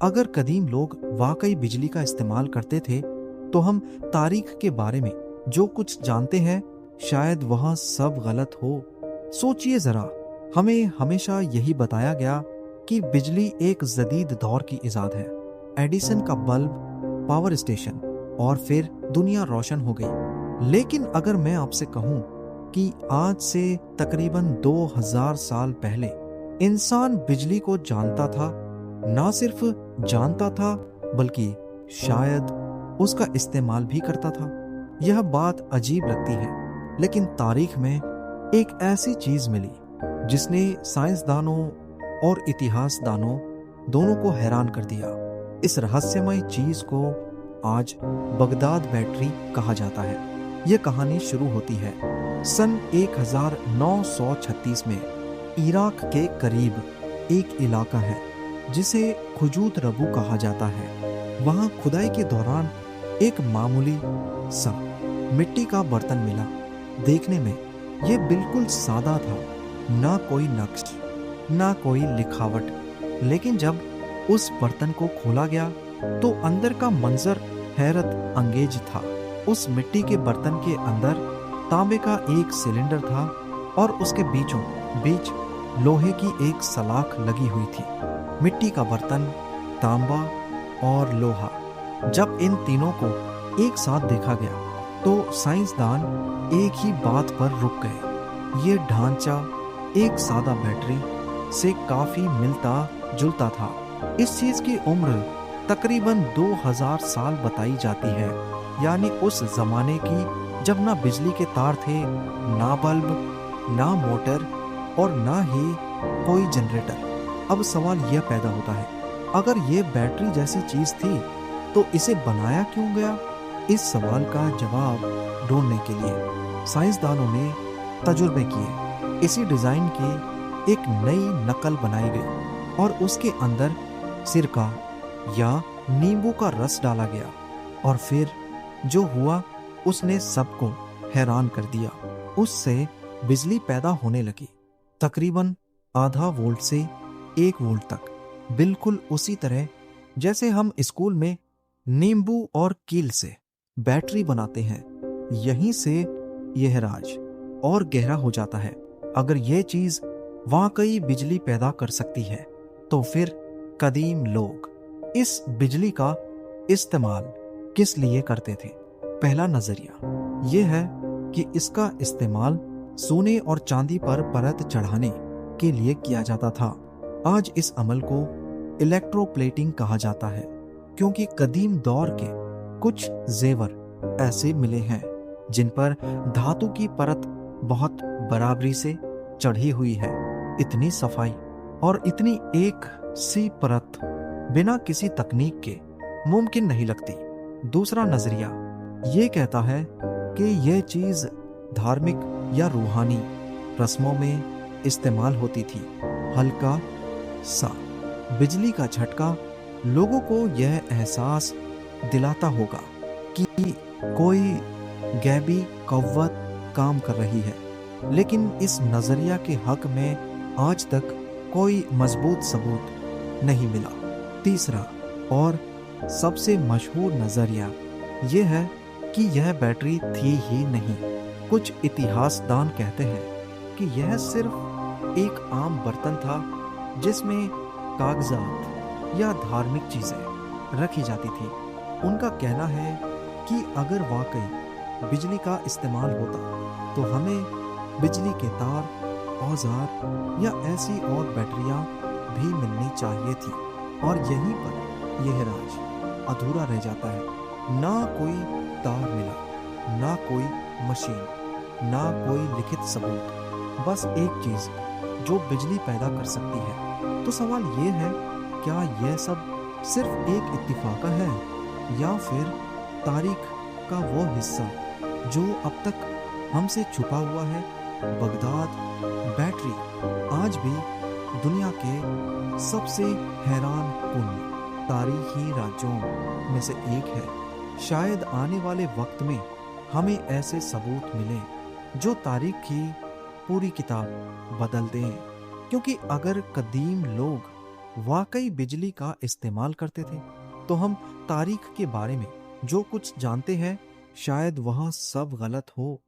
अगर कदीम लोग वाकई बिजली का इस्तेमाल करते थे तो हम तारीख के बारे में जो कुछ जानते हैं शायद वह सब गलत हो। सोचिए जरा, हमें हमेशा यही बताया गया कि बिजली एक जदीद दौर की इजाद है। एडिसन का बल्ब, पावर स्टेशन और फिर दुनिया रोशन हो गई। लेकिन अगर मैं आपसे कहूं कि आज से तकरीबन 2000 साल पहले इंसान बिजली को जानता था, ना सिर्फ जानता था बल्कि शायद उसका इस्तेमाल भी करता था। यह बात अजीब लगती है, लेकिन तारीख में एक ऐसी चीज मिली जिसने साइंसदानों और इतिहासदानों दोनों को हैरान कर दिया। इस रहस्यमय चीज को आज बगदाद बैटरी कहा जाता है। यह कहानी शुरू होती है सन 1936 में। इराक के करीब एक इलाका है जिसे खुजूत रबू कहा जाता है। वहां खुदाई के दौरान एक मामूली सा मिट्टी का बर्तन मिला। देखने में यह बिल्कुल सादा था, ना कोई नक्श, ना कोई लिखावट। लेकिन जब उस बर्तन को खोला गया तो अंदर का मंजर हैरत अंगेज था। उस मिट्टी के बर्तन के अंदर तांबे का एक सिलेंडर था और उसके बीचों बीच लोहे की एक सलाख लगी हुई थी। मिट्टी का बर्तन, तांबा और लोहा, जब इन तीनों को एक साथ देखा गया तो साइंसदान एक ही बात पर रुक गए। ये ढांचा एक सादा बैटरी से काफी मिलता जुलता था। इस चीज की उम्र तकरीबन 2000 साल बताई जाती है, यानी उस जमाने की जब ना बिजली के तार थे, ना बल्ब, ना मोटर और ना ही कोई जनरेटर। अब सवाल यह पैदा होता है, अगर ये बैटरी जैसी चीज थी तो इसे बनाया क्यों गया? इस सवाल का जवाब ढूंढने के लिए साइंसदानों ने तजुर्बे किए। इसी डिजाइन की एक नई नकल बनाई गई और उसके अंदर सिरका या नींबू का रस डाला गया और फिर जो हुआ उसने सबको हैरान कर दिया। उससे बिजली पैदा होने लगी, तकरीबन आधा वोल्ट से 1 वोल्ट तक, बिल्कुल उसी तरह जैसे हम स्कूल में नींबू और कील से बैटरी बनाते हैं। यहीं से यह राज और गहरा हो जाता है। अगर यह चीज वाकई बिजली पैदा कर सकती है तो फिर कदीम लोग इस बिजली का इस्तेमाल किस लिए करते थे? पहला नजरिया यह है कि इसका इस्तेमाल सोने और चांदी पर परत चढ़ाने के लिए किया जाता था। आज इस अमल को इलेक्ट्रोप्लेटिंग कहा जाता है, क्योंकि कदीम दौर के कुछ जेवर ऐसे मिले हैं जिन पर धातु की परत बहुत बराबरी से चढ़ी हुई है। इतनी सफाई और इतनी एक सी परत बिना किसी तकनीक के मुमकिन नहीं लगती। दूसरा नजरिया ये कहता है कि यह चीज धार्मिक या रूहानी रस्मों में इस्तेमाल होती थी। हल्का सा बिजली का झटका लोगों को यह एहसास दिलाता होगा कि कोई गैबी कव्वत काम कर रही है। लेकिन इस नजरिया के हक में आज तक कोई मजबूत सबूत नहीं मिला। तीसरा और सबसे मशहूर नजरिया यह है कि यह बैटरी थी ही नहीं। कुछ इतिहासदान कहते हैं कि यह सिर्फ एक आम बर्तन था जिसमें कागजात या धार्मिक चीजें रखी जाती थी। उनका कहना है कि अगर वाकई बिजली का इस्तेमाल होता तो हमें बिजली के तार, औजार या ऐसी और बैटरियां भी मिलनी चाहिए थी। और यहीं पर यह राज अधूरा रह जाता है। ना कोई तार मिला, ना कोई मशीन, ना कोई लिखित सबूत, बस एक चीज जो बिजली पैदा कर सकती है। तो सवाल ये है, क्या यह सब सिर्फ एक इत्तिफाक है या फिर तारीख का वो हिस्सा जो अब तक हमसे छुपा हुआ है? बगदाद बैटरी आज भी दुनिया के सबसे हैरान कुन तारीखी राज्यों में से एक है। शायद आने वाले वक्त में हमें ऐसे सबूत मिले जो तारीख की पूरी किताब बदल दें, क्योंकि अगर कदीम लोग वाकई बिजली का इस्तेमाल करते थे, तो हम तारीख के बारे में जो कुछ जानते हैं शायद वह सब गलत हो।